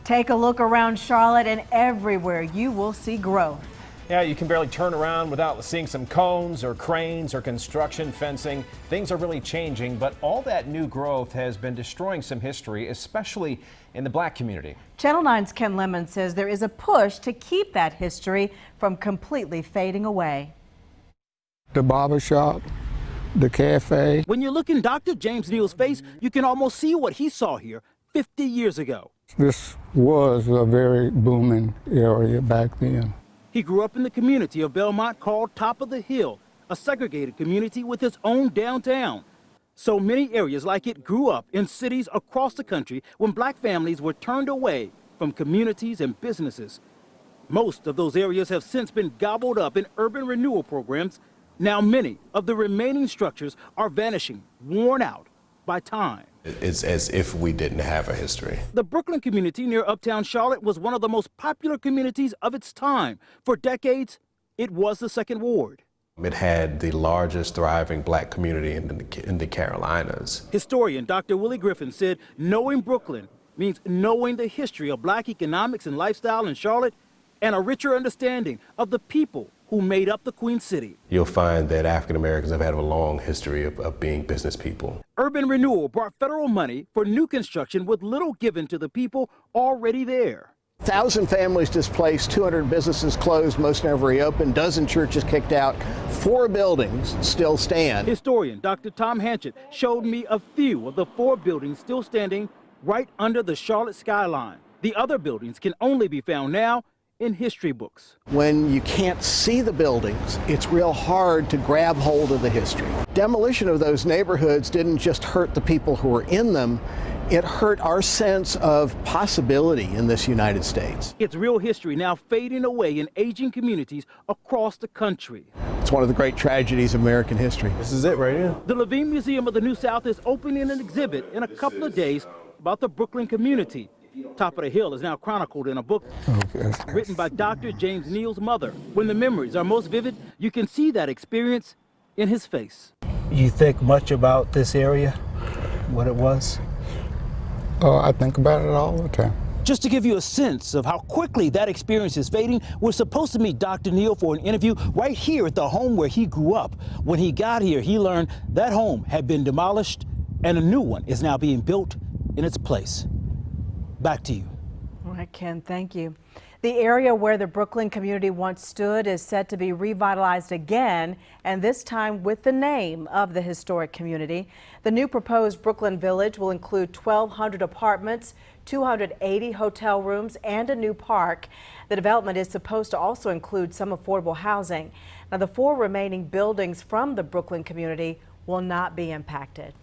Take a look around Charlotte, and everywhere you will see growth. Yeah, you can barely turn around without seeing some cones or cranes or construction fencing. Things are really changing, but all that new growth has been destroying some history, especially in the black community. Channel 9's Ken Lemon says there is a push to keep that history from completely fading away. The barber shop, the cafe. When you look in Dr. James Neal's face, you can almost see what he saw here 50 years ago. This was a very booming area back then. He grew up in the community of Belmont called Top of the Hill, a segregated community with its own downtown. So many areas like it grew up in cities across the country when black families were turned away from communities and businesses. Most of those areas have since been gobbled up in urban renewal programs. Now many of the remaining structures are vanishing, worn out by time. It's as if we didn't have a history. The Brooklyn community near uptown Charlotte was one of the most popular communities of its time. For decades, it was the second ward. It had the largest thriving black community in the Carolinas. Historian Dr. Willie Griffin said knowing Brooklyn means knowing the history of black economics and lifestyle in Charlotte and a richer understanding of the people who made up the Queen City. You'll find that African Americans have had a long history of being business people. Urban renewal brought federal money for new construction with little given to the people already there. 1,000 families displaced, 200 businesses closed, most never reopened, dozen churches kicked out, 4 buildings still stand. Historian Dr. Tom Hanchett showed me a few of the 4 buildings still standing right under the Charlotte skyline. The other buildings can only be found now in history books. When you can't see the buildings, it's real hard to grab hold of the history. Demolition of those neighborhoods didn't just hurt the people who were in them, it hurt our sense of possibility in this United States. It's real history now fading away in aging communities across the country. It's one of the great tragedies of American history. This is it right here. The Levine Museum of the New South is opening an exhibit in a couple of days about the Brooklyn community. Top of the Hill is now chronicled in a book written by Dr. James Neal's mother. When the memories are most vivid, you can see that experience in his face. You think much about this area, what it was? I think about it all the time. Just to give you a sense of how quickly that experience is fading, we're supposed to meet Dr. Neal for an interview right here at the home where he grew up. When he got here, he learned that home had been demolished and a new one is now being built in its place. Back to you. All right, Ken, thank you. The area where the Brooklyn community once stood is set to be revitalized again, and this time with the name of the historic community. The new proposed Brooklyn Village will include 1,200 apartments, 280 hotel rooms, and a new park. The development is supposed to also include some affordable housing. Now, the 4 remaining buildings from the Brooklyn community will not be impacted.